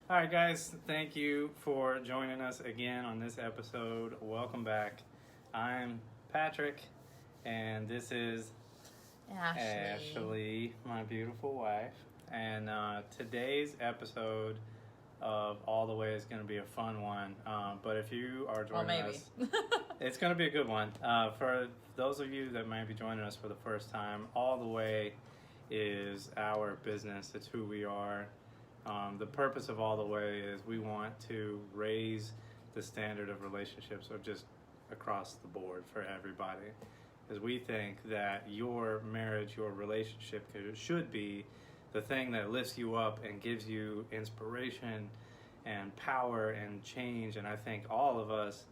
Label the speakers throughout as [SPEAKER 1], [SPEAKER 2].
[SPEAKER 1] All right, guys, thank you for joining us again on this episode. Welcome back. I'm Patrick, and this is Ashley, my beautiful wife. And today's episode of All the Way is going to be a fun one. But if you are joining us, it's going to be a good one. For those of you that might be joining us for the first time, All the Way is our business. It's who we are. The purpose of All the Way is we want to raise the standard of relationships, or just across the board for everybody. Because we think that your marriage, your relationship should be the thing that lifts you up and gives you inspiration and power and change. And I think all of us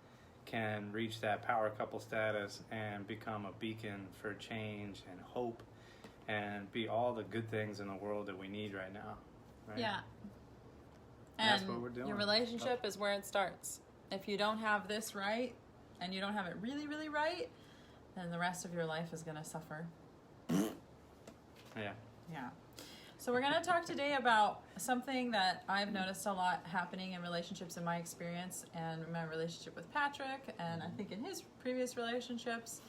[SPEAKER 1] can reach that power couple status and become a beacon for change and hope and be all the good things in the world that we need right now. Right?
[SPEAKER 2] Yeah.
[SPEAKER 1] And that's what we're doing.
[SPEAKER 2] Your relationship is where it starts. If you don't have this right, and you don't have it really, really right, then the rest of your life is going to suffer.
[SPEAKER 1] Yeah.
[SPEAKER 2] Yeah. So we're going to talk today about something that I've noticed a lot happening in relationships in my experience and my relationship with Patrick, and I think in his previous relationships,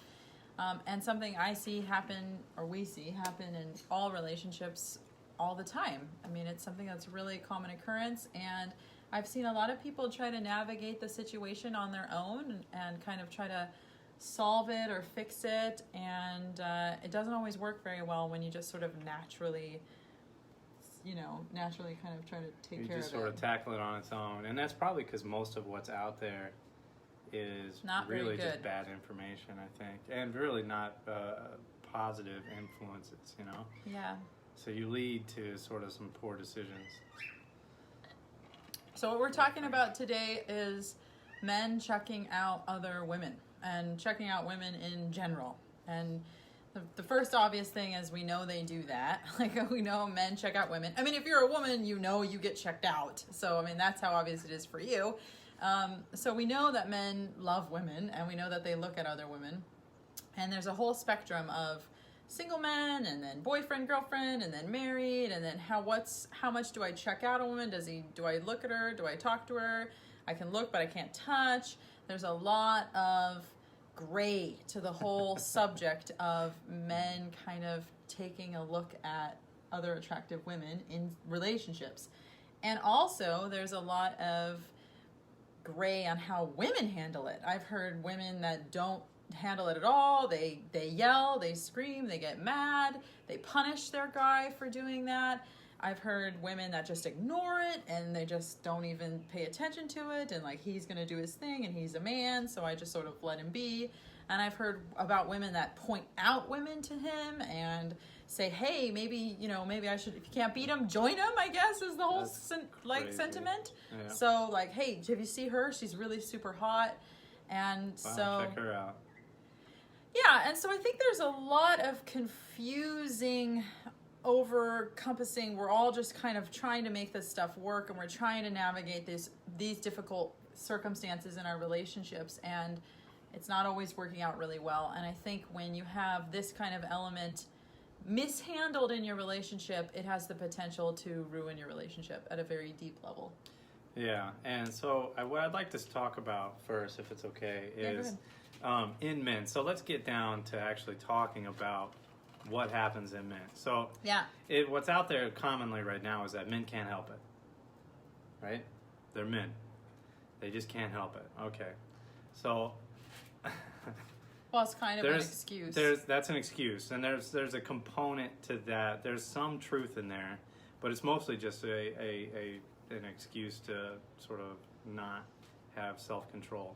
[SPEAKER 2] and something I see happen, or we see happen in all relationships all the time. I mean, it's something that's really a common occurrence, and I've seen a lot of people try to navigate the situation on their own and kind of try to solve it or fix it, and it doesn't always work very well when you just sort of naturally kind of try to take care of it. You
[SPEAKER 1] just sort of tackle it on its own, and that's probably because most of what's out there is
[SPEAKER 2] not
[SPEAKER 1] really
[SPEAKER 2] very good.
[SPEAKER 1] Just bad information, I think, and really not positive influences,
[SPEAKER 2] Yeah.
[SPEAKER 1] So you lead to sort of some poor decisions.
[SPEAKER 2] So what we're talking about today is men checking out other women and checking out women in general. And the first obvious thing is we know they do that. Like, we know men check out women. I mean, if you're a woman, you know you get checked out. So, I mean, that's how obvious it is for you. So we know that men love women, and we know that they look at other women. And there's a whole spectrum of single men, and then boyfriend, girlfriend, and then married, and then how much do I check out a woman? Do I look at her? Do I talk to her? I can look, but I can't touch. There's a lot of gray to the whole subject of men kind of taking a look at other attractive women in relationships. And also, there's a lot of gray on how women handle it. I've heard women that don't handle it at all. They yell, they scream, they get mad, they punish their guy for doing that. I've heard women that just ignore it and they just don't even pay attention to it, and like, he's going to do his thing and he's a man, so I just sort of let him be. And I've heard about women that point out women to him and say, hey, maybe I should, if you can't beat him, join him, I guess is the whole sentiment. Yeah. So like, hey, have you see her? She's really super hot. And
[SPEAKER 1] wow, check her out.
[SPEAKER 2] Yeah, and so I think there's a lot of confusing, over-encompassing, we're all just kind of trying to make this stuff work, and we're trying to navigate these difficult circumstances in our relationships, and it's not always working out really well. And I think when you have this kind of element mishandled in your relationship, it has the potential to ruin your relationship at a very deep level.
[SPEAKER 1] Yeah, and so what I'd like to talk about first, if it's okay, is in men. So let's get down to actually talking about what happens in men. So
[SPEAKER 2] yeah,
[SPEAKER 1] what's out there commonly right now is that men can't help it, right? They're men. They just can't help it. Okay. So
[SPEAKER 2] well, it's kind of an excuse.
[SPEAKER 1] That's an excuse, and there's a component to that. There's some truth in there, but it's mostly just an excuse to sort of not have self-control.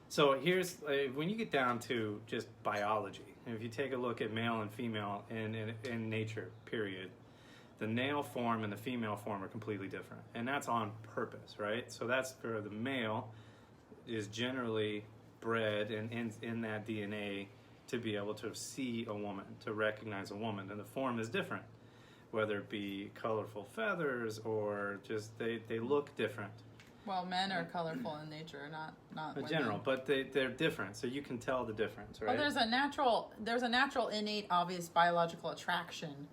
[SPEAKER 1] So here's, when you get down to just biology, if you take a look at male and female in nature, period, the male form and the female form are completely different. And that's on purpose, right? So that's for the male is generally bred and in that DNA to be able to see a woman, to recognize a woman. And the form is different, whether it be colorful feathers or just they look different.
[SPEAKER 2] Well, men are colorful in nature, not women.
[SPEAKER 1] General, but they're different, so you can tell the difference, right?
[SPEAKER 2] Well, there's a natural, innate, obvious biological attraction,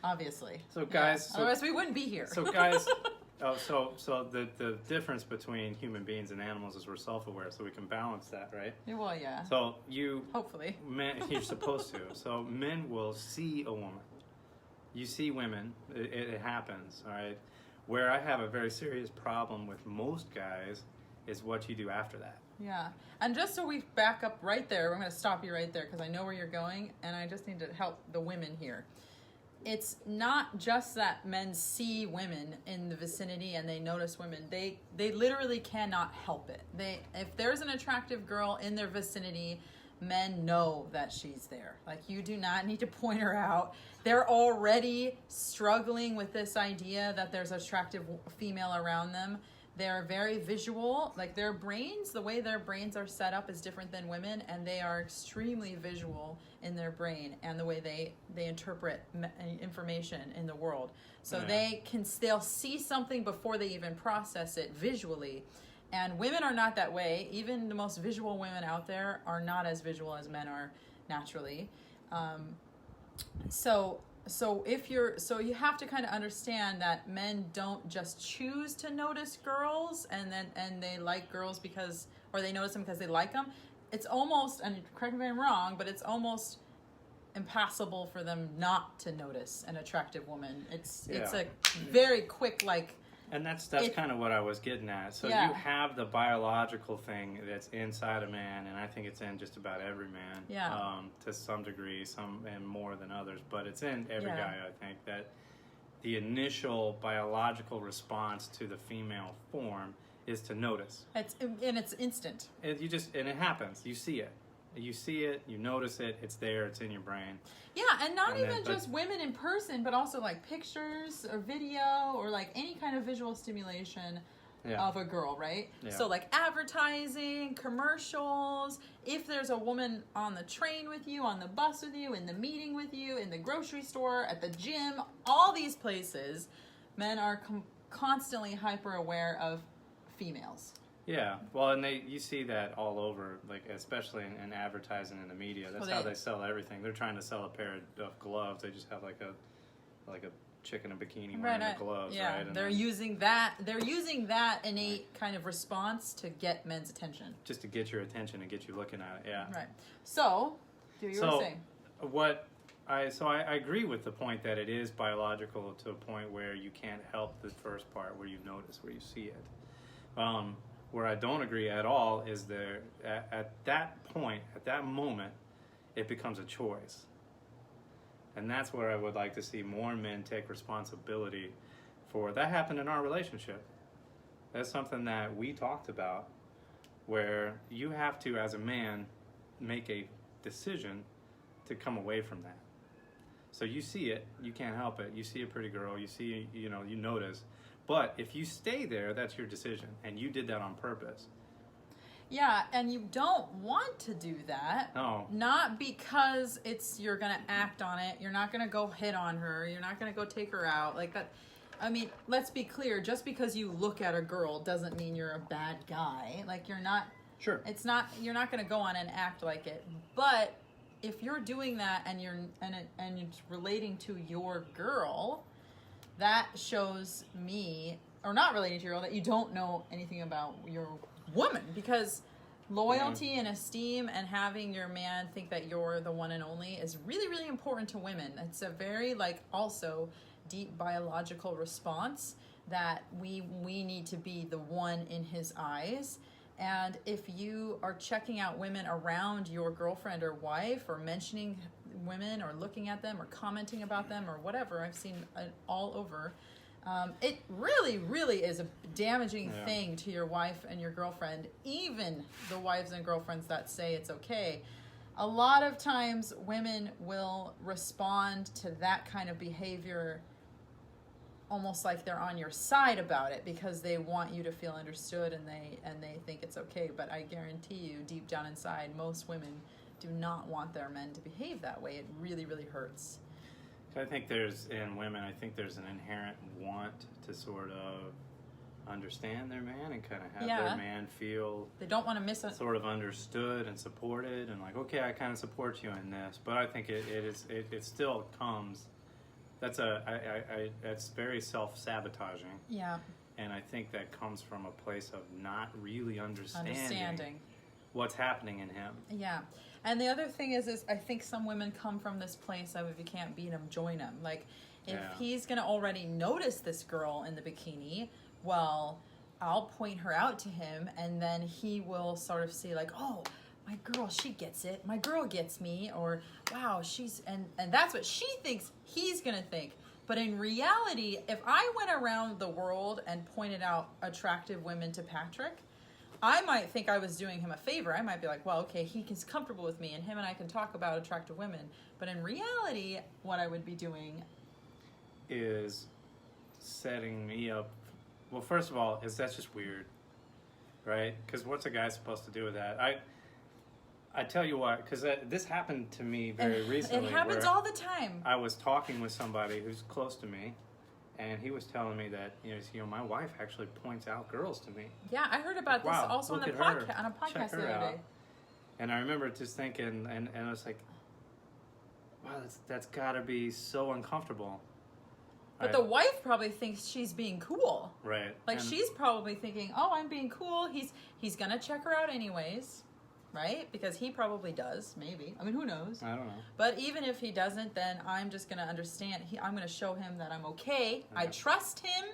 [SPEAKER 2] obviously.
[SPEAKER 1] So guys,
[SPEAKER 2] otherwise we wouldn't be here.
[SPEAKER 1] So guys, Oh, so the difference between human beings and animals is we're self-aware, so we can balance that, right?
[SPEAKER 2] Well, yeah.
[SPEAKER 1] So you
[SPEAKER 2] hopefully
[SPEAKER 1] you're supposed to. So men will see a woman. You see women. It happens, all right. Where I have a very serious problem with most guys is what you do after that.
[SPEAKER 2] Yeah, and just so we back up right there, I'm going to stop you right there because I know where you're going, and I just need to help the women here. It's not just that men see women in the vicinity and they notice women. They literally cannot help it. If there's an attractive girl in their vicinity, men know that she's there. Like, you do not need to point her out. They're already struggling with this idea that there's an attractive female around them. They're very visual. Like, their brains, the way their brains are set up is different than women, and they are extremely visual in their brain and the way they interpret information in the world. So they'll see something before they even process it visually. And women are not that way. Even the most visual women out there are not as visual as men are naturally. So you have to kind of understand that men don't just choose to notice girls and they like girls or they notice them because they like them. It's almost, and correct me if I'm wrong, but it's almost impossible for them not to notice an attractive woman. It's a very quick, like.
[SPEAKER 1] And that's kind of what I was getting at. So you have the biological thing that's inside a man, and I think it's in just about every man, to some degree, some and more than others. But it's in every guy, I think, that the initial biological response to the female form is to notice.
[SPEAKER 2] It's instant.
[SPEAKER 1] And it happens. You see it. You notice it, it's there, it's in your brain.
[SPEAKER 2] Yeah, and just women in person, but also like pictures or video or like any kind of visual stimulation of a girl, right? Yeah. So like advertising, commercials, if there's a woman on the train with you, on the bus with you, in the meeting with you, in the grocery store, at the gym, all these places, men are constantly hyper aware of females.
[SPEAKER 1] Yeah, well, and you see that all over, like especially in advertising in the media. That's how they sell everything. They're trying to sell a pair of gloves. They just have like a chick in a bikini wearing the gloves, right? And
[SPEAKER 2] they're using that innate kind of response to get men's attention.
[SPEAKER 1] Just to get your attention and get you looking at it, yeah.
[SPEAKER 2] Right. So, you were saying.
[SPEAKER 1] I agree with the point that it is biological to a point where you can't help the first part where you notice, where you see it. Where I don't agree at all is at that point, at that moment, it becomes a choice. And that's where I would like to see more men take responsibility for. That happened in our relationship. That's something that we talked about, where you have to, as a man, make a decision to come away from that. So you see it, you can't help it. You see a pretty girl, you notice. But if you stay there, that's your decision, and you did that on purpose.
[SPEAKER 2] Yeah, and you don't want to do that.
[SPEAKER 1] No.
[SPEAKER 2] Not because you're going to act on it. You're not going to go hit on her. You're not going to go take her out. Like that. I mean, let's be clear. Just because you look at a girl doesn't mean you're a bad guy. Like, you're not.
[SPEAKER 1] Sure.
[SPEAKER 2] You're not going to go on and act like it. But if you're doing that and it's relating to your girl, that shows me, or not relating to your girl, that you don't know anything about your woman, because loyalty and esteem and having your man think that you're the one and only is really, really important to women. It's a very, also deep biological response that we need to be the one in his eyes. And if you are checking out women around your girlfriend or wife, or mentioning women or looking at them or commenting about them or whatever, I've seen it all over, it really, really is a damaging thing to your wife and your girlfriend, even the wives and girlfriends that say it's okay. A lot of times women will respond to that kind of behavior almost like they're on your side about it, because they want you to feel understood and they think it's okay. But I guarantee you, deep down inside, most women do not want their men to behave that way. It really, really hurts.
[SPEAKER 1] I think there's an inherent want to sort of understand their man and kind of have their man feel,
[SPEAKER 2] they don't want to miss it,
[SPEAKER 1] sort of understood and supported, and like, okay, I kind of support you in this. But I think it still comes. That's very self-sabotaging.
[SPEAKER 2] Yeah.
[SPEAKER 1] And I think that comes from a place of not really understanding what's happening in him.
[SPEAKER 2] Yeah. And the other thing is I think some women come from this place of, if you can't beat him, join him. Like, if he's going to already notice this girl in the bikini, well, I'll point her out to him, and then he will sort of see, like, oh, my girl, she gets it. My girl gets me. Or, wow, she's... And that's what she thinks he's going to think. But in reality, if I went around the world and pointed out attractive women to Patrick, I might think I was doing him a favor. I might be like, well, okay, he's comfortable with me, and him and I can talk about attractive women. But in reality, what I would be doing
[SPEAKER 1] is setting me up. Well, first of all, that's just weird, right? Because what's a guy supposed to do with that? I tell you what, because this happened to me very recently.
[SPEAKER 2] It happens all the time.
[SPEAKER 1] I was talking with somebody who's close to me, and he was telling me that, my wife actually points out girls to me.
[SPEAKER 2] Yeah, I heard about this also on a podcast the other day.
[SPEAKER 1] And I remember just thinking, and I was like, wow, that's got to be so uncomfortable.
[SPEAKER 2] But the wife probably thinks she's being cool.
[SPEAKER 1] Right.
[SPEAKER 2] Like, she's probably thinking, oh, I'm being cool. He's going to check her out anyways. Right? Because he probably does, maybe. I mean, who knows?
[SPEAKER 1] I don't know.
[SPEAKER 2] But even if he doesn't, then I'm just going to understand. I'm going to show him that I'm okay. I trust him.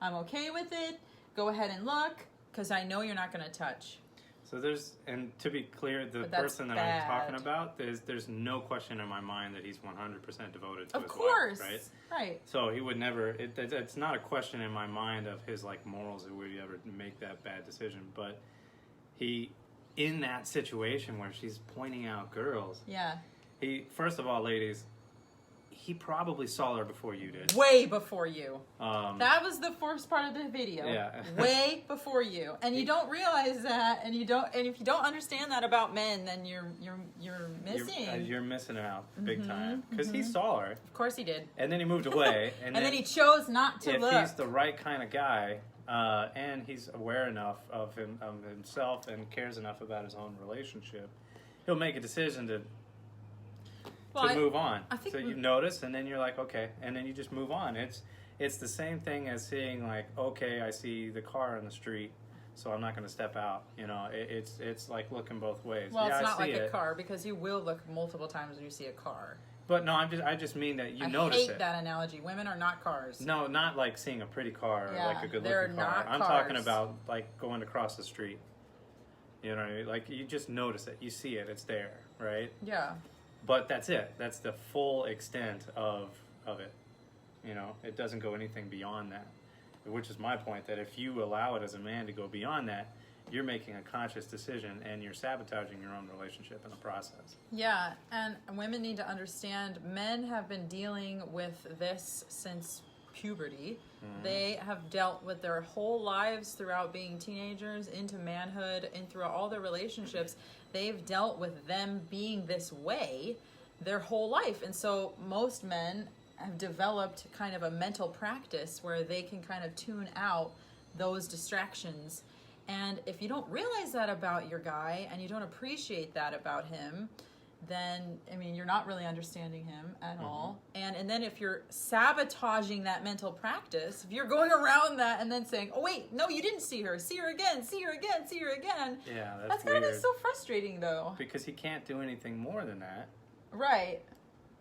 [SPEAKER 2] I'm okay with it. Go ahead and look, because I know you're not going to touch.
[SPEAKER 1] So and to be clear, the person that I'm talking about, there's no question in my mind that he's 100% devoted to his wife, right?
[SPEAKER 2] Right.
[SPEAKER 1] So he would never, it's not a question in my mind of his, like, morals, or would he ever make that bad decision. But in that situation where she's pointing out girls, first of all, ladies, he probably saw her before you did.
[SPEAKER 2] Way before you. That was the first part of the video.
[SPEAKER 1] Yeah.
[SPEAKER 2] Way before you. And you don't realize that, and if you don't understand that about men, then you're missing.
[SPEAKER 1] You're missing out big time. Because he saw her.
[SPEAKER 2] Of course he did.
[SPEAKER 1] And then he moved away. And
[SPEAKER 2] then he chose not to look.
[SPEAKER 1] If he's the right kind of guy, and he's aware enough of himself and cares enough about his own relationship, he'll make a decision to move on. So you notice, and then you're like, okay, and then you just move on. It's the same thing as seeing, like, okay, I see the car in the street, so I'm not going to step out. It's like looking both ways.
[SPEAKER 2] Well, it's not like a car, because you will look multiple times when you see a car.
[SPEAKER 1] But no, I just mean that you notice it.
[SPEAKER 2] I hate that analogy. Women are not cars.
[SPEAKER 1] No, not like seeing a pretty car or like a good-looking car. I'm
[SPEAKER 2] cars.
[SPEAKER 1] talking about, like, going across the street. You know what I mean? Like, you just notice it. You see it. It's there, right?
[SPEAKER 2] Yeah.
[SPEAKER 1] But that's it. That's the full extent of it. It doesn't go anything beyond that. Which is my point, that if you allow it as a man to go beyond that, you're making a conscious decision, and you're sabotaging your own relationship in the process.
[SPEAKER 2] Yeah, and women need to understand, men have been dealing with this since puberty. Mm-hmm. They have dealt with their whole lives throughout being teenagers, into manhood, and throughout all their relationships. They've dealt with them being this way their whole life. And so most men have developed kind of a mental practice where they can kind of tune out those distractions. And if you don't realize that about your guy, and you don't appreciate that about him, then, you're not really understanding him at all. And then if you're sabotaging that mental practice, if you're going around that and then saying, oh, wait, no, you didn't see her again, see her again.
[SPEAKER 1] Yeah,
[SPEAKER 2] that's
[SPEAKER 1] weird.
[SPEAKER 2] Gotta be so frustrating, though.
[SPEAKER 1] Because he can't do anything more than that.
[SPEAKER 2] Right.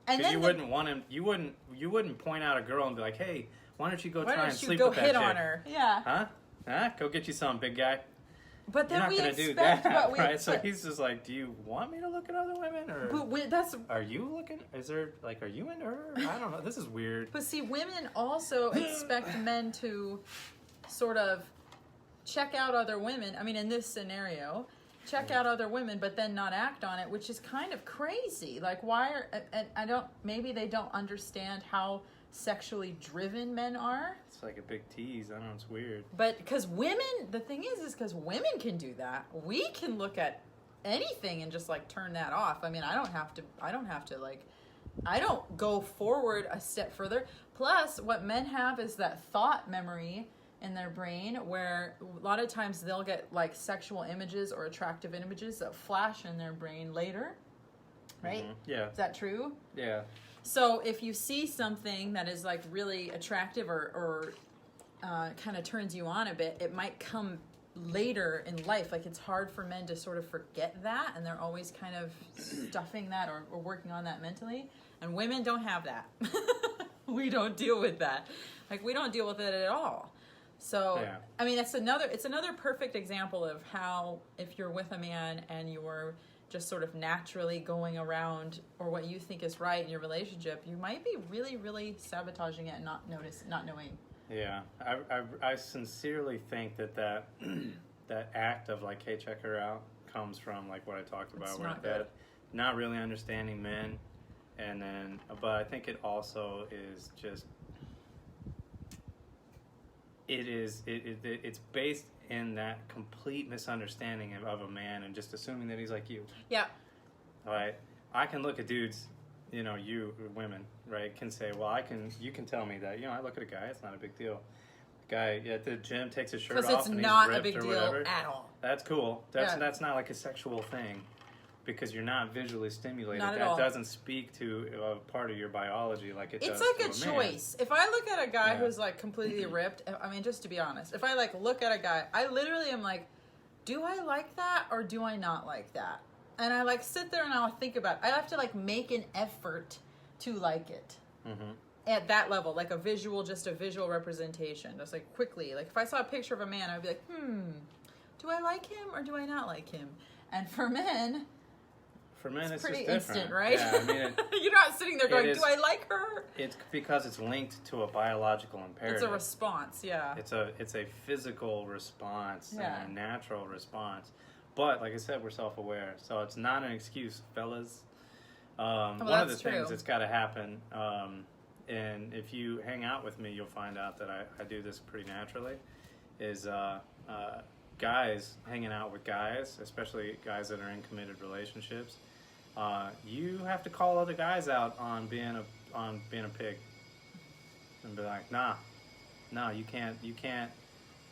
[SPEAKER 2] And then
[SPEAKER 1] you wouldn't want him, you wouldn't point out a girl and be like, hey, why don't you go try and sleep with that chick?
[SPEAKER 2] Why don't you go hit on her? Yeah.
[SPEAKER 1] Huh? Go get you some, big guy.
[SPEAKER 2] But then
[SPEAKER 1] You're not going to do that, right? So he's just like, do you want me to look at other women? Are you looking? Are you into her? I don't know. This is weird.
[SPEAKER 2] But see, women also expect men to sort of check out other women. In this scenario, check out other women, but then not act on it, which is kind of crazy. Like, maybe they don't understand how sexually driven men are.
[SPEAKER 1] It's like a big tease. I don't know, it's weird.
[SPEAKER 2] But because the thing is because women can do that. We can look at anything and just, like, turn that off. I don't go forward a step further. Plus, what men have is that thought memory in their brain, where a lot of times they'll get, like, sexual images or attractive images that flash in their brain later. Right?
[SPEAKER 1] Mm-hmm. Yeah.
[SPEAKER 2] Is that true?
[SPEAKER 1] Yeah.
[SPEAKER 2] So if you see something that is, like, really attractive or kind of turns you on a bit, it might come later in life. Like, it's hard for men to sort of forget that, and they're always kind of stuffing that or working on that mentally. And women don't have that. We don't deal with that. Like, we don't deal with it at all. So, yeah. I mean, it's another perfect example of how, if you're with a man and you're just sort of naturally going around or what you think is right in your relationship, you might be really, really sabotaging it and not knowing.
[SPEAKER 1] Yeah, I sincerely think that act of like, hey, check her out, comes from like what I talked about, where that not really understanding men, and then, but I think it also is just it's based in that complete misunderstanding of a man and just assuming that he's like you.
[SPEAKER 2] Yeah.
[SPEAKER 1] Right. I can look at dudes, you women, right, can say, well, you can tell me that, I look at a guy, it's not a big deal. The guy at the gym takes his shirt off and he's ripped or whatever.
[SPEAKER 2] At all.
[SPEAKER 1] That's cool. That's not like a sexual thing, because you're not visually stimulated.
[SPEAKER 2] Not at
[SPEAKER 1] that
[SPEAKER 2] all.
[SPEAKER 1] Doesn't speak to a part of your biology like it does.
[SPEAKER 2] It's like a choice. If I look at a guy who's like completely ripped, I mean, just to be honest, if I like look at a guy, I literally am like, do I like that or do I not like that? And I like sit there and I'll think about it. I have to like make an effort to like it. Mm-hmm. At that level, like just a visual representation. Just like quickly, like if I saw a picture of a man, I'd be like, do I like him or do I not like him? And for men, it's pretty instant, right?
[SPEAKER 1] Yeah, I mean,
[SPEAKER 2] you're not sitting there going, do I like her?
[SPEAKER 1] It's because it's linked to a biological imperative.
[SPEAKER 2] It's a response, yeah.
[SPEAKER 1] It's a physical response and a natural response. But like I said, we're self-aware, so it's not an excuse, fellas. One of the things that's got to happen, and if you hang out with me, you'll find out that I do this pretty naturally, is guys hanging out with guys, especially guys that are in committed relationships. You have to call other guys out on being a pig, and be like, no, you can't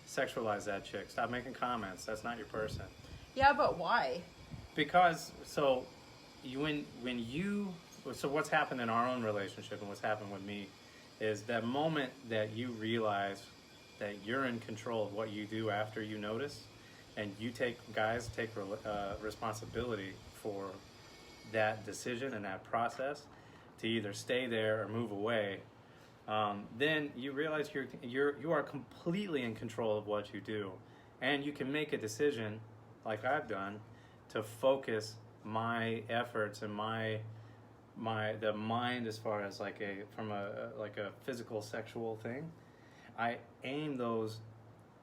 [SPEAKER 1] sexualize that chick. Stop making comments. That's not your person.
[SPEAKER 2] Yeah, but why?
[SPEAKER 1] Because so what's happened in our own relationship and what's happened with me is that moment that you realize that you're in control of what you do after you notice, and you take responsibility for that decision and that process to either stay there or move away. Then you realize you are completely in control of what you do, and you can make a decision, like I've done, to focus my efforts and the mind as far as like a physical sexual thing. I aim those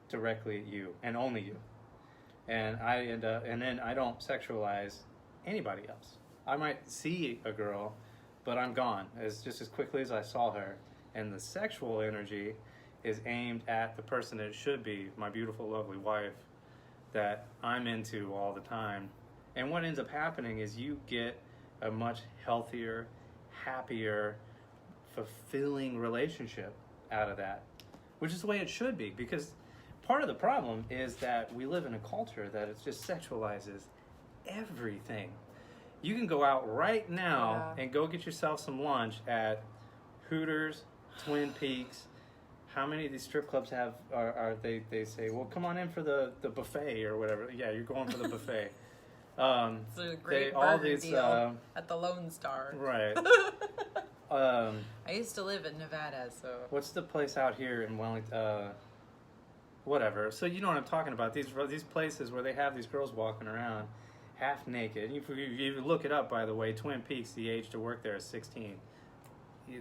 [SPEAKER 1] directly at you and only you, and then I don't sexualize anybody else. I might see a girl, but I'm gone as quickly as I saw her, and the sexual energy is aimed at the person that it should be, my beautiful, lovely wife that I'm into all the time. And what ends up happening is you get a much healthier, happier, fulfilling relationship out of that, which is the way it should be, because part of the problem is that we live in a culture that it just sexualizes everything. You can go out right now and go get yourself some lunch at Hooters, Twin Peaks. How many of these strip clubs they say, well, come on in for the buffet or whatever. Yeah, you're going for the buffet.
[SPEAKER 2] It's a great burger deal at the Lone Star.
[SPEAKER 1] Right.
[SPEAKER 2] I used to live in Nevada, so...
[SPEAKER 1] What's the place out here in Wellington? Whatever. So you know what I'm talking about. These places where they have these girls walking around half naked. If you look it up, by the way, Twin Peaks, the age to work there is 16.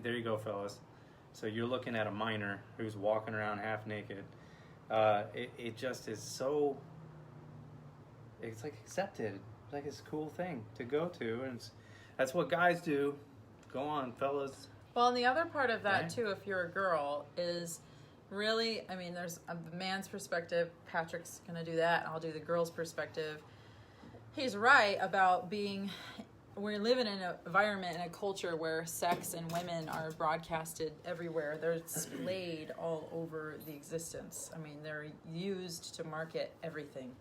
[SPEAKER 1] There you go, fellas. So you're looking at a minor who's walking around half naked. It just is so... It's like accepted. It's like it's a cool thing to go to. And that's what guys do. Go on, fellas.
[SPEAKER 2] Well, and the other part of that, too, if you're a girl, is really, I mean, there's a man's perspective. Patrick's going to do that, and I'll do the girl's perspective. He's right about we're living in an environment and a culture where sex and women are broadcasted everywhere. They're displayed all over the existence. I mean, they're used to market everything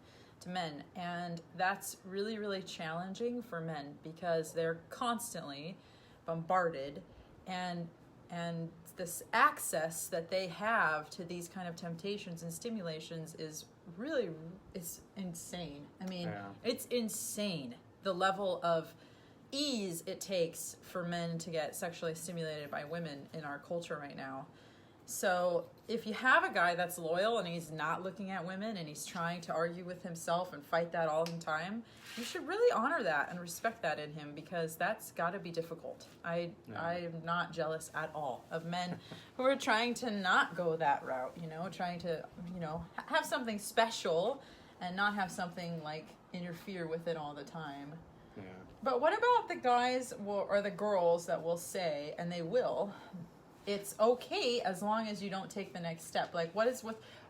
[SPEAKER 2] to men. And that's really, really challenging for men because they're constantly bombarded and this access that they have to these kind of temptations and stimulations is really, it's insane. I mean, it's insane the level of ease it takes for men to get sexually stimulated by women in our culture right now. So if you have a guy that's loyal and he's not looking at women and he's trying to argue with himself and fight that all the time, you should really honor that and respect that in him, because that's got to be difficult. I'm not jealous at all of men who are trying to not go that route, trying to, have something special and not have something like interfere with it all the time. Yeah. But what about the guys or the girls that will say, and they will, it's okay as long as you don't take the next step? Like,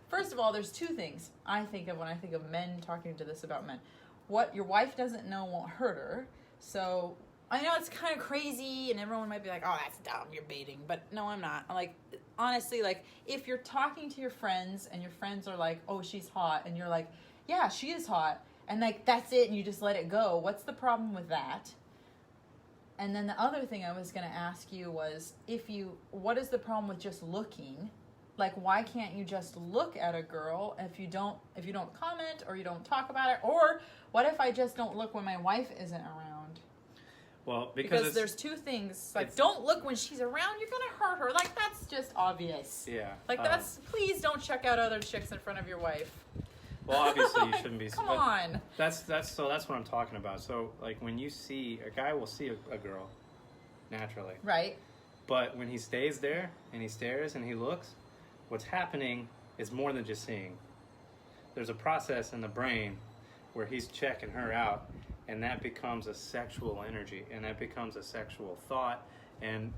[SPEAKER 2] first of all, there's two things I think of when I think of men talking to this about men. What your wife doesn't know won't hurt her. So I know it's kind of crazy and everyone might be like, oh, that's dumb, you're baiting. But no, I'm not. Like, honestly, like, if you're talking to your friends and your friends are like, oh, she's hot, and you're like, yeah, she is hot, and like, that's it, and you just let it go, what's the problem with that? And then the other thing I was going to ask you was, what is the problem with just looking? Like, why can't you just look at a girl if you don't comment or you don't talk about it? Or what if I just don't look when my wife isn't around?
[SPEAKER 1] Well,
[SPEAKER 2] because there's two things. Like, don't look when she's around, you're going to hurt her. Like, that's just obvious.
[SPEAKER 1] Yeah.
[SPEAKER 2] Like, please don't check out other chicks in front of your wife.
[SPEAKER 1] Well, obviously you shouldn't be.
[SPEAKER 2] Come on.
[SPEAKER 1] That's what I'm talking about. So, like, when you see a guy will see a girl naturally,
[SPEAKER 2] right?
[SPEAKER 1] But when he stays there and he stares and he looks, what's happening is more than just seeing. There's a process in the brain where he's checking her out, and that becomes a sexual energy, and that becomes a sexual thought. And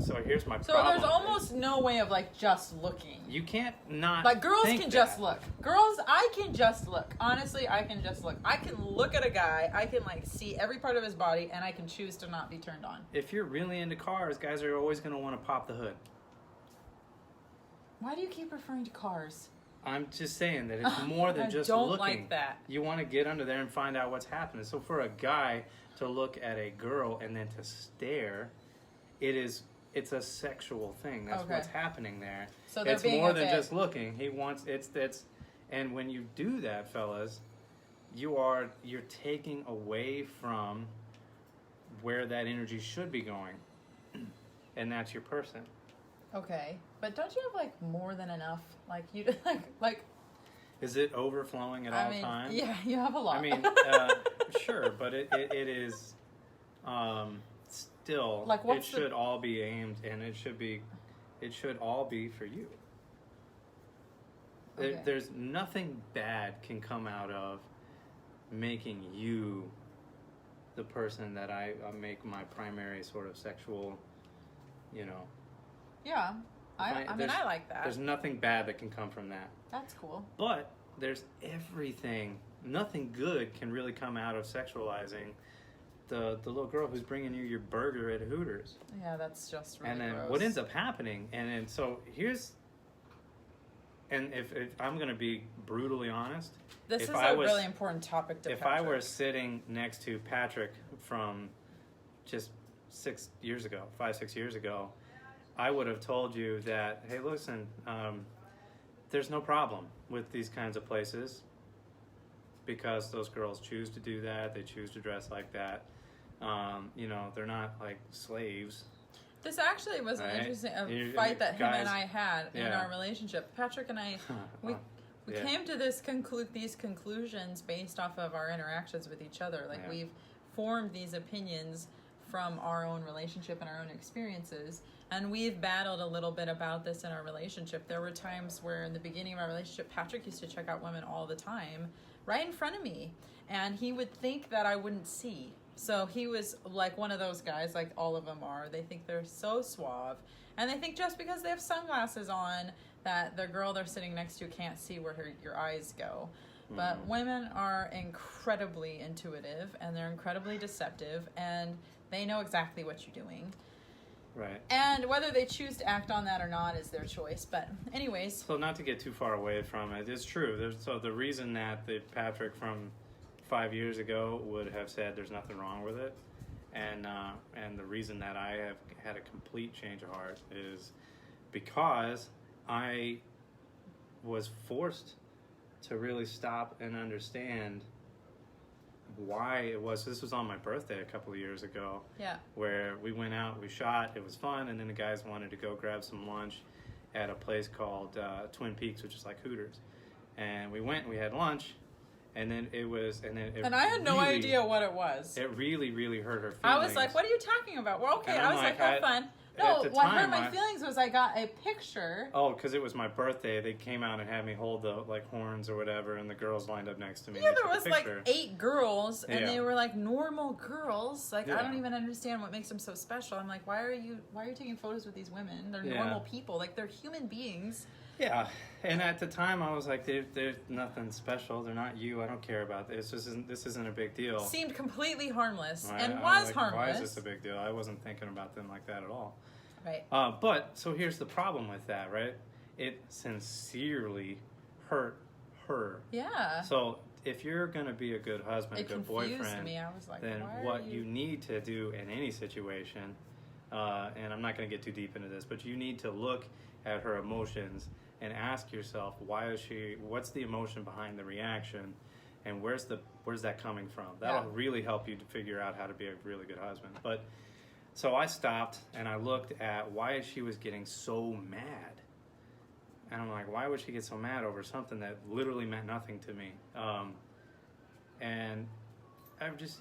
[SPEAKER 1] so here's my problem.
[SPEAKER 2] So there's almost no way of, like, just looking.
[SPEAKER 1] You can't not
[SPEAKER 2] like, girls
[SPEAKER 1] think
[SPEAKER 2] can
[SPEAKER 1] that.
[SPEAKER 2] Just look. Girls, I can just look. Honestly, I can just look. I can look at a guy, I can, like, see every part of his body, and I can choose to not be turned on.
[SPEAKER 1] If you're really into cars, guys are always going to want to pop the hood.
[SPEAKER 2] Why do you keep referring to cars?
[SPEAKER 1] I'm just saying that it's more than just looking. I
[SPEAKER 2] don't like that.
[SPEAKER 1] You want to get under there and find out what's happening. So for a guy to look at a girl and then to stare, it's a sexual thing. That's what's happening there.
[SPEAKER 2] So
[SPEAKER 1] it's more than just looking. He wants and when you do that, fellas, you're taking away from where that energy should be going. And that's your person.
[SPEAKER 2] Okay. But don't you have, like, more than enough? Like, you like
[SPEAKER 1] is it overflowing at all times?
[SPEAKER 2] Yeah, you have a lot.
[SPEAKER 1] I mean, sure, but it is still, like, it should all be aimed, and it should all be for you. Okay. There's nothing bad can come out of making you the person that I make my primary sort of sexual,
[SPEAKER 2] Yeah. I mean, I like that.
[SPEAKER 1] There's nothing bad that can come from that.
[SPEAKER 2] That's cool.
[SPEAKER 1] But there's nothing good can really come out of sexualizing the little girl who's bringing you your burger at Hooters.
[SPEAKER 2] Yeah, that's just really
[SPEAKER 1] And then
[SPEAKER 2] gross.
[SPEAKER 1] what ends up happening, and so here's, and if I'm going to be brutally honest.
[SPEAKER 2] This is a really important topic to
[SPEAKER 1] Patrick. If I were sitting next to Patrick from just 5, 6 years ago, I would have told you that, hey, listen, there's no problem with these kinds of places because those girls choose to do that. They choose to dress like that. They're not like slaves.
[SPEAKER 2] This actually was an interesting fight that him and I had in our relationship. Patrick and I, we came to these conclusions based off of our interactions with each other. Like, we've formed these opinions from our own relationship and our own experiences. And we've battled a little bit about this in our relationship. There were times where in the beginning of our relationship, Patrick used to check out women all the time, right in front of me. And he would think that I wouldn't see. So he was like one of those guys, like all of them are. They think they're so suave. And they think just because they have sunglasses on that the girl they're sitting next to can't see where your eyes go. But women are incredibly intuitive, and they're incredibly deceptive, and they know exactly what you're doing.
[SPEAKER 1] Right.
[SPEAKER 2] And whether they choose to act on that or not is their choice. But anyways.
[SPEAKER 1] So not to get too far away from it, it's true. So the reason that the Patrick from 5 years ago would have said there's nothing wrong with it, and the reason that I have had a complete change of heart is because I was forced to really stop and understand why it was. This was on my birthday a couple of years ago.
[SPEAKER 2] Yeah.
[SPEAKER 1] Where we went out, we shot, it was fun, and then the guys wanted to go grab some lunch at a place called Twin Peaks, which is like Hooters. And we went and we had lunch, and then it
[SPEAKER 2] I had no idea what it was.
[SPEAKER 1] It really, really hurt her feelings.
[SPEAKER 2] I was like, what are you talking about? Well, okay. I was like, have fun.
[SPEAKER 1] No,
[SPEAKER 2] what hurt my feelings was I got a picture.
[SPEAKER 1] Oh, because it was my birthday. They came out and had me hold the horns or whatever, and the girls lined up next to me.
[SPEAKER 2] Yeah, there was like 8 girls, and they were like normal girls. Like
[SPEAKER 1] Yeah.
[SPEAKER 2] I don't even understand what makes them so special. I'm like, why are you taking photos with these women? They're normal people. Like they're human beings.
[SPEAKER 1] Yeah, and at the time I was like, they're nothing special. They're not you. I don't care about this. This isn't a big deal.
[SPEAKER 2] Seemed completely harmless
[SPEAKER 1] Right?
[SPEAKER 2] and
[SPEAKER 1] I
[SPEAKER 2] was
[SPEAKER 1] like,
[SPEAKER 2] harmless.
[SPEAKER 1] Why is this a big deal? I wasn't thinking about them like that at all.
[SPEAKER 2] Right.
[SPEAKER 1] But so here's the problem with that, right? It sincerely hurt her.
[SPEAKER 2] Yeah.
[SPEAKER 1] So if you're gonna be a good husband, a good boyfriend,
[SPEAKER 2] me. I was like,
[SPEAKER 1] then what you need to do in any situation, and I'm not gonna get too deep into this, but you need to look at her emotions and ask yourself, what's the emotion behind the reaction, and where's that coming from? That'll really help you to figure out how to be a really good husband. But so I stopped and I looked at why she was getting so mad. And I'm like, why would she get so mad over something that literally meant nothing to me? And I'm just,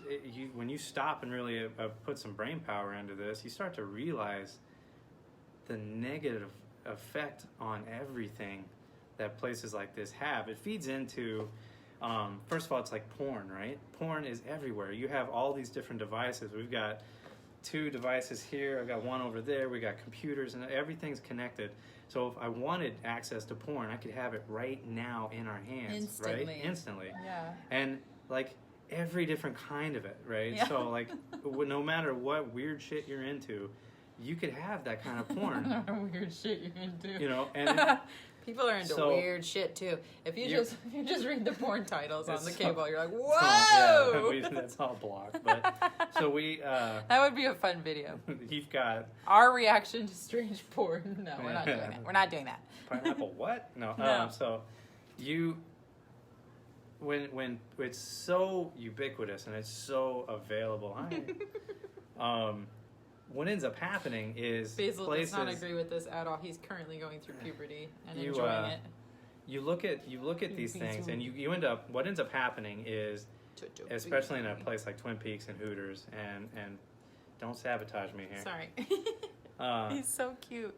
[SPEAKER 1] when you stop and really put some brain power into this, you start to realize the negative effect on everything that places like this have. It feeds into, first of all, it's like porn, right? Porn is everywhere. You have all these different devices. We've got 2 devices here. I've got one over there. We got computers, and everything's connected. So if I wanted access to porn, I could have it right now in our hands, right? Instantly.
[SPEAKER 2] Yeah.
[SPEAKER 1] And like every different kind of it, right?
[SPEAKER 2] Yeah.
[SPEAKER 1] So like no matter what weird shit you're into, you could have that kind of porn.
[SPEAKER 2] Weird shit you're into.
[SPEAKER 1] You know, and
[SPEAKER 2] people are into weird shit too. If you just read the porn titles on the cable, you're like, whoa!
[SPEAKER 1] That's all blocked. But so we
[SPEAKER 2] that would be a fun video.
[SPEAKER 1] You've got
[SPEAKER 2] our reaction to strange porn. No, we're not doing that. We're not doing that.
[SPEAKER 1] Pineapple what? No.
[SPEAKER 2] No.
[SPEAKER 1] So you when it's so ubiquitous and it's so available. What ends up happening is
[SPEAKER 2] Basil
[SPEAKER 1] places,
[SPEAKER 2] does not agree with this at all. He's currently going through puberty and enjoying it.
[SPEAKER 1] You look at these things, and you end up. What ends up happening is, especially in a place like Twin Peaks and Hooters, and don't sabotage me here.
[SPEAKER 2] Sorry. He's so cute.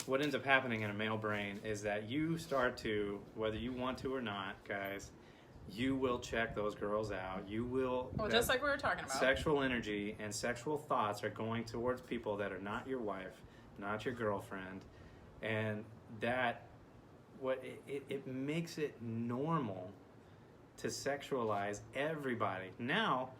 [SPEAKER 1] What ends up happening in a male brain is that you start to, whether you want to or not, guys, you will check those girls out. You will.
[SPEAKER 2] Well, just like we were talking about.
[SPEAKER 1] Sexual energy and sexual thoughts are going towards people that are not your wife, not your girlfriend, and that it makes it normal to sexualize everybody. Now,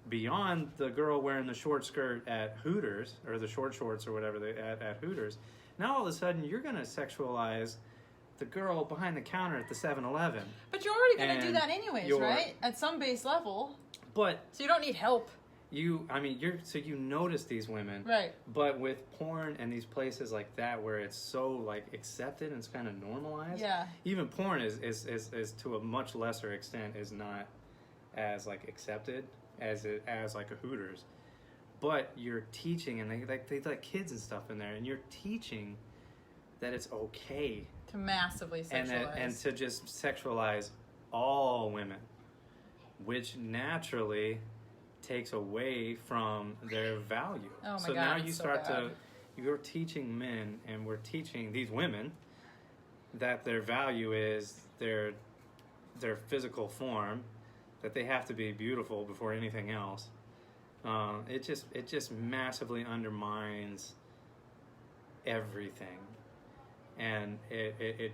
[SPEAKER 1] beyond the girl wearing the short skirt at Hooters, or the short shorts or whatever at Hooters, now all of a sudden you're going to sexualize the girl behind the counter at the 7-Eleven.
[SPEAKER 2] But you're already going to do that anyways, right? At some base level.
[SPEAKER 1] But
[SPEAKER 2] so you don't need help.
[SPEAKER 1] You notice these women,
[SPEAKER 2] right?
[SPEAKER 1] But with porn and these places like that where it's so like accepted and it's kind of normalized.
[SPEAKER 2] Yeah.
[SPEAKER 1] Even porn is to a much lesser extent is not as like accepted as like a Hooters. But you're teaching, and they let kids and stuff in there, and you're teaching that it's okay
[SPEAKER 2] to massively sexualize
[SPEAKER 1] and to just sexualize all women, which naturally takes away from their value.
[SPEAKER 2] Oh my
[SPEAKER 1] so
[SPEAKER 2] God,
[SPEAKER 1] now you're teaching men, and we're teaching these women that their value is their physical form, that they have to be beautiful before anything else. It just massively undermines everything, and it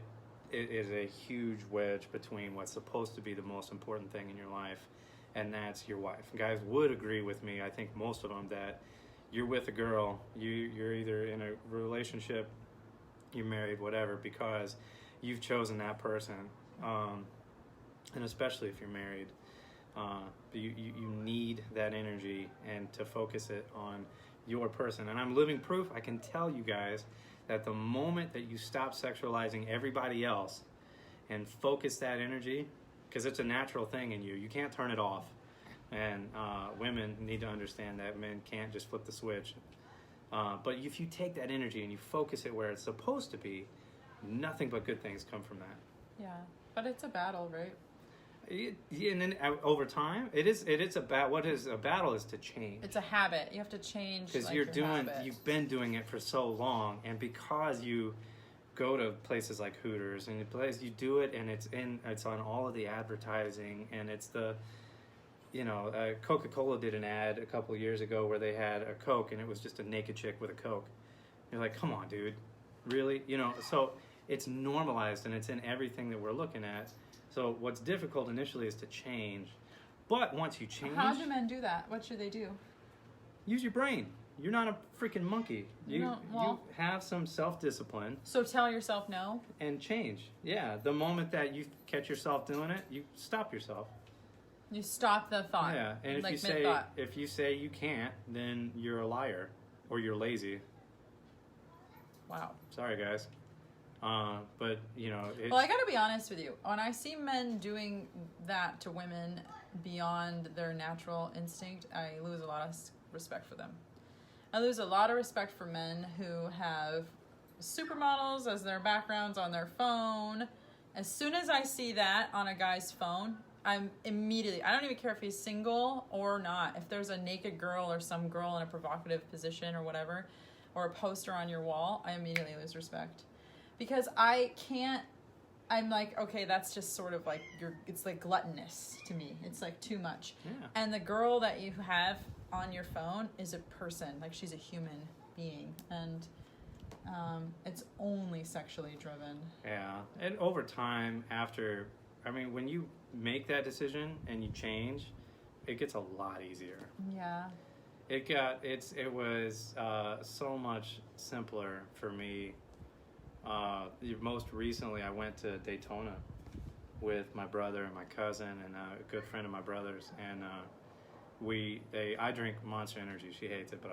[SPEAKER 1] is a huge wedge between what's supposed to be the most important thing in your life, and that's your wife. Guys would agree with me, I think most of them, that you're with a girl, you're either in a relationship, you're married, whatever, because you've chosen that person, and especially if you're married, You need that energy and to focus it on your person. And I'm living proof. I can tell you guys that the moment that you stop sexualizing everybody else and focus that energy, because it's a natural thing in you, you can't turn it off. And women need to understand that men can't just flip the switch. But if you take that energy and you focus it where it's supposed to be, nothing but good things come from that.
[SPEAKER 2] Yeah, but it's a battle, right?
[SPEAKER 1] And then over time, it is a battle. What is a battle is to change.
[SPEAKER 2] It's a habit. You have to change.
[SPEAKER 1] Because you've been doing it for so long, and because you go to places like Hooters and you do it, and it's on all of the advertising, and it's the, Coca-Cola did an ad a couple of years ago where they had a Coke, and it was just a naked chick with a Coke. You're like, come on, dude, really? So it's normalized, and it's in everything that we're looking at. So what's difficult initially is to change. But once you change...
[SPEAKER 2] How do men do that? What should they do?
[SPEAKER 1] Use your brain. You're not a freaking monkey. You have some self-discipline.
[SPEAKER 2] So tell yourself no?
[SPEAKER 1] And change. Yeah. The moment that you catch yourself doing it, you stop yourself.
[SPEAKER 2] You stop the thought.
[SPEAKER 1] Yeah. And if you say you can't, then you're a liar. Or you're lazy.
[SPEAKER 2] Wow.
[SPEAKER 1] Sorry, guys. But
[SPEAKER 2] well, I gotta be honest with you. When I see men doing that to women beyond their natural instinct, I lose a lot of respect for them. I lose a lot of respect for men who have supermodels as their backgrounds on their phone. As soon as I see that on a guy's phone, I don't even care if he's single or not. If there's a naked girl or some girl in a provocative position or whatever, or a poster on your wall, I immediately lose respect. Because I'm like, okay, that's just sort of like, it's like gluttonous to me. It's like too much.
[SPEAKER 1] Yeah.
[SPEAKER 2] And the girl that you have on your phone is a person, like she's a human being. And it's only sexually driven.
[SPEAKER 1] Yeah. And over time, when you make that decision and you change, it gets a lot easier.
[SPEAKER 2] Yeah.
[SPEAKER 1] It was so much simpler for me. Most recently, I went to Daytona with my brother and my cousin and a good friend of my brother's, and I drink Monster Energy. She hates it, but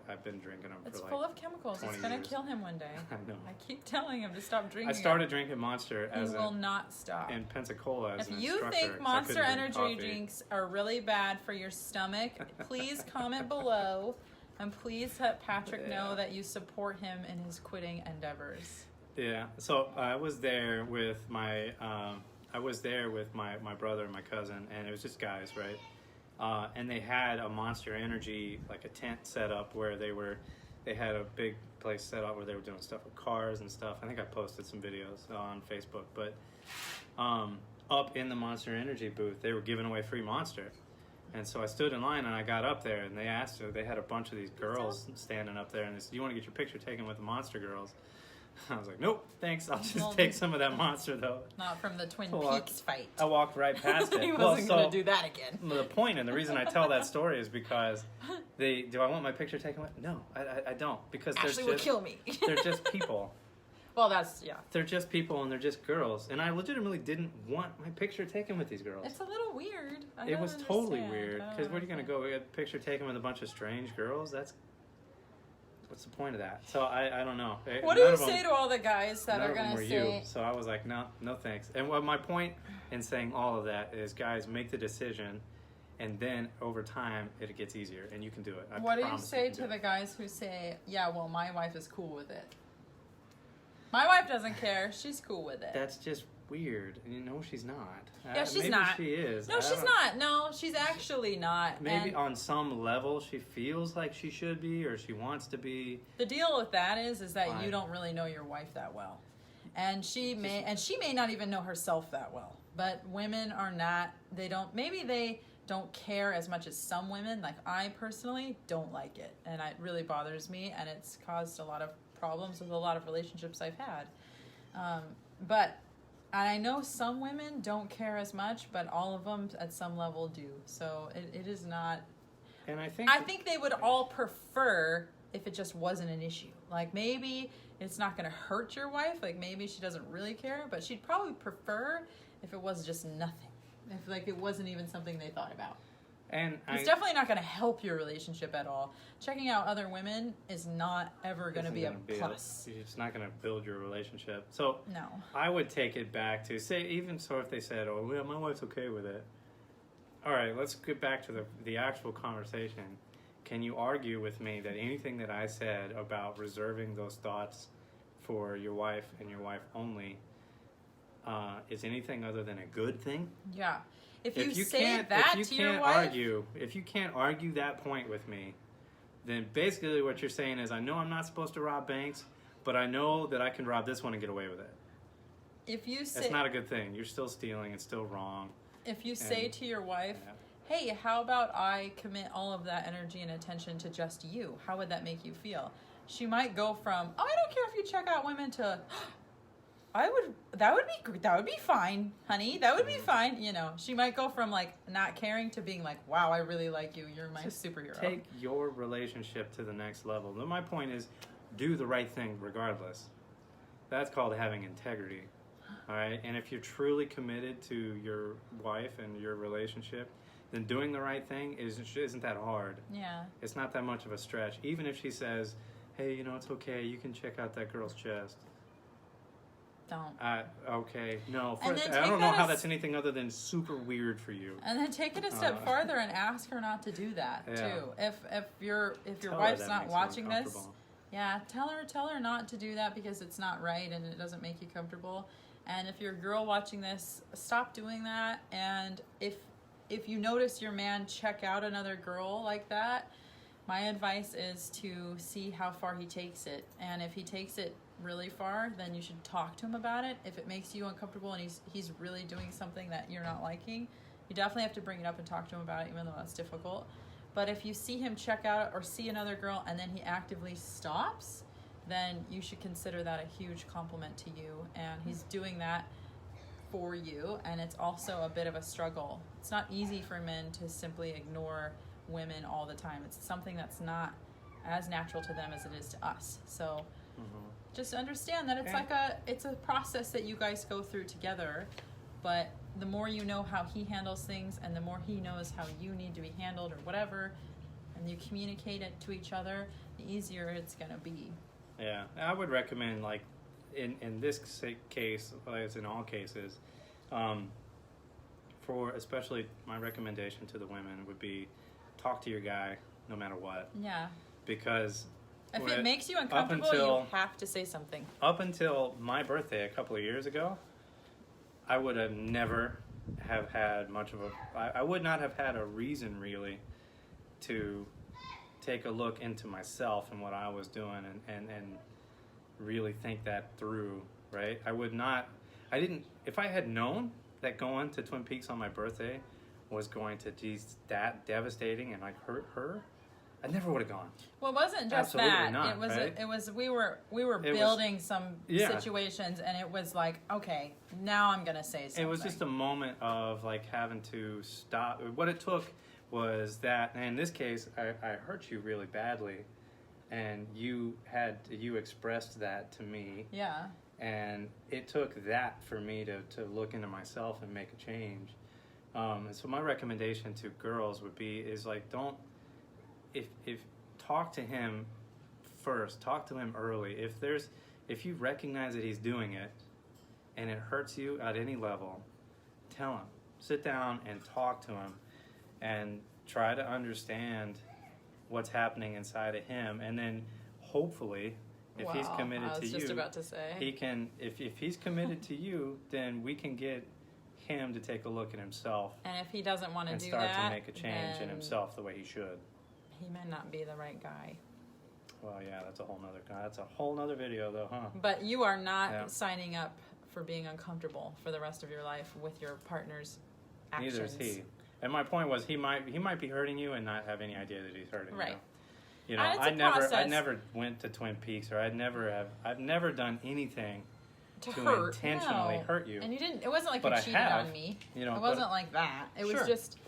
[SPEAKER 1] I've been drinking them
[SPEAKER 2] it's
[SPEAKER 1] for
[SPEAKER 2] full of chemicals. It's gonna kill him one day.
[SPEAKER 1] I know.
[SPEAKER 2] I keep telling him to stop drinking.
[SPEAKER 1] I started drinking Monster
[SPEAKER 2] He will not stop.
[SPEAKER 1] And Pensacola as an
[SPEAKER 2] If you
[SPEAKER 1] instructor.
[SPEAKER 2] think Monster Energy drinks are really bad for your stomach, please comment below. And please let Patrick know that you support him in his quitting endeavors.
[SPEAKER 1] Yeah. So I was there with my brother and my cousin, and it was just guys, right? And they had a Monster Energy, like a tent set up where they had a big place set up where they were doing stuff with cars and stuff. I think I posted some videos on Facebook, but up in the Monster Energy booth, they were giving away free Monster. And so I stood in line and I got up there and they asked her, they had a bunch of these girls standing up there and they said, "Do you want to get your picture taken with the Monster girls?" I was like, "Nope, thanks. I'll just take some of that Monster though."
[SPEAKER 2] Not from the Twin Peaks fight.
[SPEAKER 1] I walked right past it.
[SPEAKER 2] He wasn't going to do that again.
[SPEAKER 1] The point and the reason I tell that story is because do I want my picture taken with? No, I don't. Because
[SPEAKER 2] Ashley would kill me.
[SPEAKER 1] They're just people.
[SPEAKER 2] Well,
[SPEAKER 1] they're just people and they're just girls. And I legitimately didn't want my picture taken with these girls.
[SPEAKER 2] It's a little weird.
[SPEAKER 1] It was totally weird. Because where are you going to go? Get a picture taken with a bunch of strange girls? What's the point of that? So I don't know.
[SPEAKER 2] What do you say to all the guys that are going to say...
[SPEAKER 1] So I was like, no thanks. And what my point in saying all of that is, guys, make the decision. And then over time, it gets easier. And you can do it.
[SPEAKER 2] What do you say to the guys who say, yeah, well, my wife is cool with it? My wife doesn't care. She's cool with it.
[SPEAKER 1] That's just weird. She's not.
[SPEAKER 2] Yeah, she's
[SPEAKER 1] maybe
[SPEAKER 2] not.
[SPEAKER 1] She is.
[SPEAKER 2] No, she's not. No, she's actually not.
[SPEAKER 1] Maybe on some level she feels like she should be or she wants to be.
[SPEAKER 2] The deal with that is that you don't really know your wife that well. And she may not even know herself that well. But women are not, they don't care as much as some women. Like I personally don't like it. And it really bothers me and it's caused a lot of problems with a lot of relationships I've had. But I know some women don't care as much, but all of them at some level do. So it is not...
[SPEAKER 1] And I think
[SPEAKER 2] they would all prefer if it just wasn't an issue. Like maybe it's not going to hurt your wife. Like maybe she doesn't really care, but she'd probably prefer if it was just nothing. If like it wasn't even something they thought about.
[SPEAKER 1] And
[SPEAKER 2] it's definitely not going to help your relationship at all. Checking out other women is not ever going to be a plus.
[SPEAKER 1] It's not going to build your relationship. So
[SPEAKER 2] no.
[SPEAKER 1] I would take it back to say, even so, if they said, "Oh, yeah, my wife's okay with it." All right, let's get back to the actual conversation. Can you argue with me that anything that I said about reserving those thoughts for your wife and your wife only is anything other than a good thing?
[SPEAKER 2] Yeah. If you say that to your wife...
[SPEAKER 1] If you can't argue that point with me, then basically what you're saying is, I know I'm not supposed to rob banks, but I know that I can rob this one and get away with it.
[SPEAKER 2] If you say...
[SPEAKER 1] That's not a good thing. You're still stealing. It's still wrong.
[SPEAKER 2] If you say to your wife, hey, how about I commit all of that energy and attention to just you? How would that make you feel? She might go from, oh, I don't care if you check out women to... That would be fine, honey. That would be fine. You know, she might go from like not caring to being like, wow, I really like you. You're my superhero.
[SPEAKER 1] Take your relationship to the next level. My point is, do the right thing regardless. That's called having integrity. All right. And if you're truly committed to your wife and your relationship, then doing the right thing isn't that hard.
[SPEAKER 2] Yeah.
[SPEAKER 1] It's not that much of a stretch. Even if she says, hey, you know, it's okay. You can check out that girl's chest.
[SPEAKER 2] Don't.
[SPEAKER 1] Okay. No. I don't know how that's anything other than super weird for you.
[SPEAKER 2] And then take it a step farther and ask her not to do that too. If your wife's not watching this, tell her not to do that because it's not right and it doesn't make you comfortable. And if you're a girl watching this, stop doing that. And if you notice your man check out another girl like that, my advice is to see how far he takes it. And if he takes it really far, then you should talk to him about it. If it makes you uncomfortable and he's really doing something that you're not liking, you definitely have to bring it up and talk to him about it, even though that's difficult. But if you see him check out or see another girl and then he actively stops, then you should consider that a huge compliment to you, and he's doing that for you. And it's also a bit of a struggle. It's not easy for men to simply ignore women all the time. It's something that's not as natural to them as it is to us. So just understand that it's a process that you guys go through together, but the more you know how he handles things and the more he knows how you need to be handled or whatever, and you communicate it to each other, the easier it's going to be.
[SPEAKER 1] Yeah, I would recommend, like, in this case, as in all cases, for especially my recommendation to the women would be talk to your guy no matter what.
[SPEAKER 2] Yeah.
[SPEAKER 1] Because
[SPEAKER 2] if it makes you uncomfortable, you have to say something. Up
[SPEAKER 1] until my birthday a couple of years ago, I would have never have had much of I would not have had a reason really to take a look into myself and what I was doing and really think that through, right? If I had known that going to Twin Peaks on my birthday was going to be that devastating and like hurt her, I never would have gone.
[SPEAKER 2] Well, it wasn't just
[SPEAKER 1] Absolutely
[SPEAKER 2] that.
[SPEAKER 1] Not,
[SPEAKER 2] it was.
[SPEAKER 1] Right?
[SPEAKER 2] It was. We were building some situations, and it was like, okay, now I'm gonna say something.
[SPEAKER 1] It was just a moment of like having to stop. What it took was that, and in this case, I hurt you really badly, and you expressed that to me.
[SPEAKER 2] Yeah. And
[SPEAKER 1] it took that for me to look into myself and make a change. And so my recommendation to girls would be don't. If talk to him first, talk to him early. If you recognize that he's doing it and it hurts you at any level, tell him. Sit down and talk to him and try to understand what's happening inside of him, and then hopefully if he's committed to you,
[SPEAKER 2] I was just about to say.
[SPEAKER 1] He can if he's committed to you, then we can get him to take a look at himself.
[SPEAKER 2] And if he doesn't want to do that,
[SPEAKER 1] and start to make a change in himself the way he should.
[SPEAKER 2] He may not be the right guy.
[SPEAKER 1] Well, yeah, that's a whole nother video, though, huh?
[SPEAKER 2] But you are not signing up for being uncomfortable for the rest of your life with your partner's actions.
[SPEAKER 1] Neither is he. And my point was, he might be hurting you and not have any idea that he's hurting you. You know, I never went to Twin Peaks, or I've never done anything to intentionally hurt you.
[SPEAKER 2] And you didn't. It wasn't like you cheated on me.
[SPEAKER 1] You know,
[SPEAKER 2] it wasn't like that. It was just.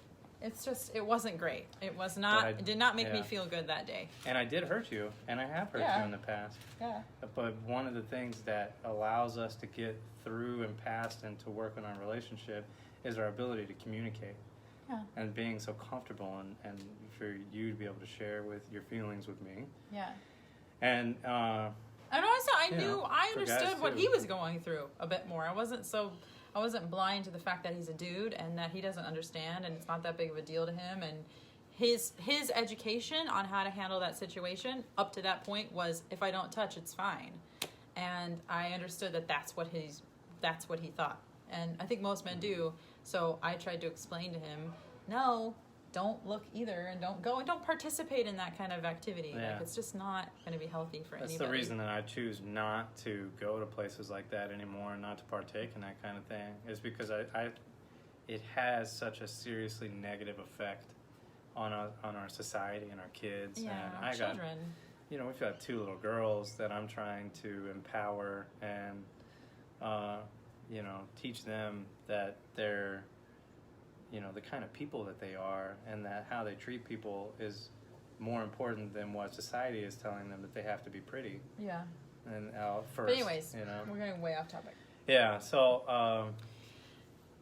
[SPEAKER 2] it wasn't great. It was not, it did not make me feel good that day.
[SPEAKER 1] And I did hurt you, and I have hurt you in the past.
[SPEAKER 2] Yeah.
[SPEAKER 1] But one of the things that allows us to get through and past and to work on our relationship is our ability to communicate.
[SPEAKER 2] Yeah.
[SPEAKER 1] And being so comfortable and for you to be able to share with your feelings with me.
[SPEAKER 2] Yeah.
[SPEAKER 1] And
[SPEAKER 2] also, I understood what he was going through a bit more. I wasn't blind to the fact that he's a dude and that he doesn't understand and it's not that big of a deal to him. And his education on how to handle that situation up to that point was, if I don't touch, it's fine. And I understood that that's what he thought. And I think most men do. So I tried to explain to him, no, don't look either, and don't go and don't participate in that kind of activity.
[SPEAKER 1] Yeah.
[SPEAKER 2] Like, it's just not going to be healthy for anybody.
[SPEAKER 1] That's the reason that I choose not to go to places like that anymore and not to partake in that kind of thing, is because it has such a seriously negative effect on our society and our kids.
[SPEAKER 2] Yeah,
[SPEAKER 1] and
[SPEAKER 2] our children.
[SPEAKER 1] We've got 2 little girls that I'm trying to empower and teach them that they're the kind of people that they are, and that how they treat people is more important than what society is telling them that they have to be pretty.
[SPEAKER 2] Yeah.
[SPEAKER 1] And first.
[SPEAKER 2] But anyways, we're getting way off topic.
[SPEAKER 1] Yeah. So.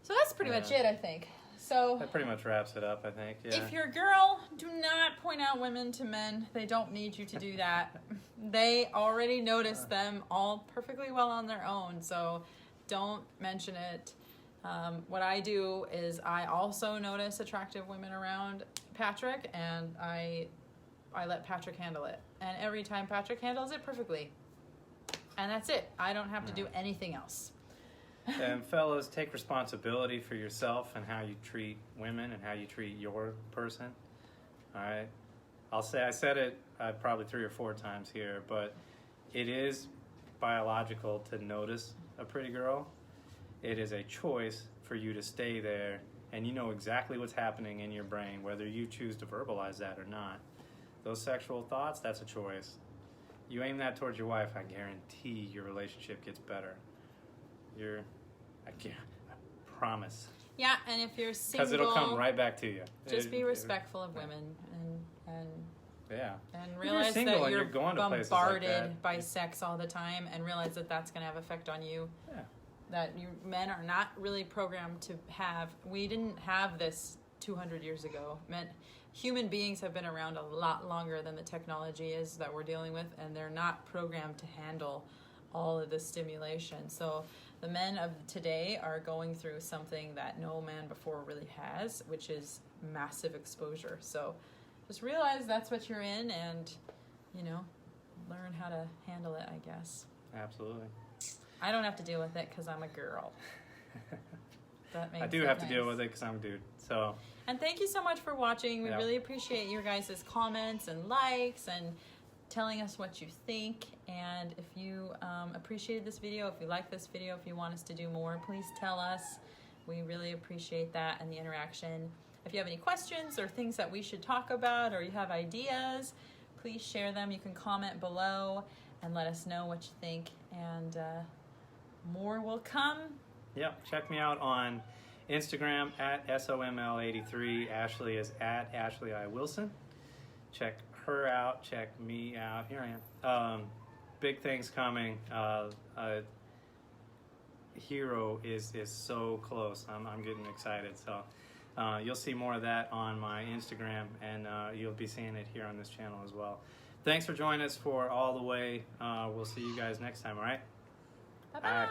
[SPEAKER 2] So that's pretty much it, I think. So
[SPEAKER 1] that pretty much wraps it up, I think. Yeah.
[SPEAKER 2] If you're a girl, do not point out women to men. They don't need you to do that. They already notice them all perfectly well on their own. So don't mention it. What I do is I also notice attractive women around Patrick, and I let Patrick handle it. And every time Patrick handles it perfectly. And that's it. I don't have to do anything else.
[SPEAKER 1] And fellas, take responsibility for yourself and how you treat women and how you treat your person. All right? I said it probably 3 or 4 times here, but it is biological to notice a pretty girl. It is a choice for you to stay there, and you know exactly what's happening in your brain, whether you choose to verbalize that or not. Those sexual thoughts, that's a choice. You aim that towards your wife, I guarantee your relationship gets better. I promise.
[SPEAKER 2] Yeah, and if you're single,
[SPEAKER 1] because it'll come right back to you.
[SPEAKER 2] Just be respectful of women and
[SPEAKER 1] and
[SPEAKER 2] realize
[SPEAKER 1] single
[SPEAKER 2] that you're
[SPEAKER 1] going
[SPEAKER 2] bombarded by sex all the time, and realize that that's going to have effect on you.
[SPEAKER 1] Yeah.
[SPEAKER 2] That men are not really programmed to have. We didn't have this 200 years ago. Human beings have been around a lot longer than the technology is that we're dealing with, and they're not programmed to handle all of the stimulation. So the men of today are going through something that no man before really has, which is massive exposure. So just realize that's what you're in, and learn how to handle it, I guess.
[SPEAKER 1] Absolutely.
[SPEAKER 2] I don't have to deal with it because I'm a girl. That makes
[SPEAKER 1] I do have to deal with it because I'm a dude. So.
[SPEAKER 2] And thank you so much for watching. We really appreciate your guys' comments and likes and telling us what you think. And if you appreciated this video, if you like this video, if you want us to do more, please tell us. We really appreciate that and the interaction. If you have any questions or things that we should talk about, or you have ideas, please share them. You can comment below and let us know what you think. And more will come.
[SPEAKER 1] Yep. Check me out on Instagram at SOML83. Ashley is at Ashley I. Wilson. Check her out. Check me out. Here I am. Big things coming. Hero is so close. I'm getting excited. So you'll see more of that on my Instagram, and you'll be seeing it here on this channel as well. Thanks for joining us for All the Way. We'll see you guys next time, all right?
[SPEAKER 2] Bye-bye.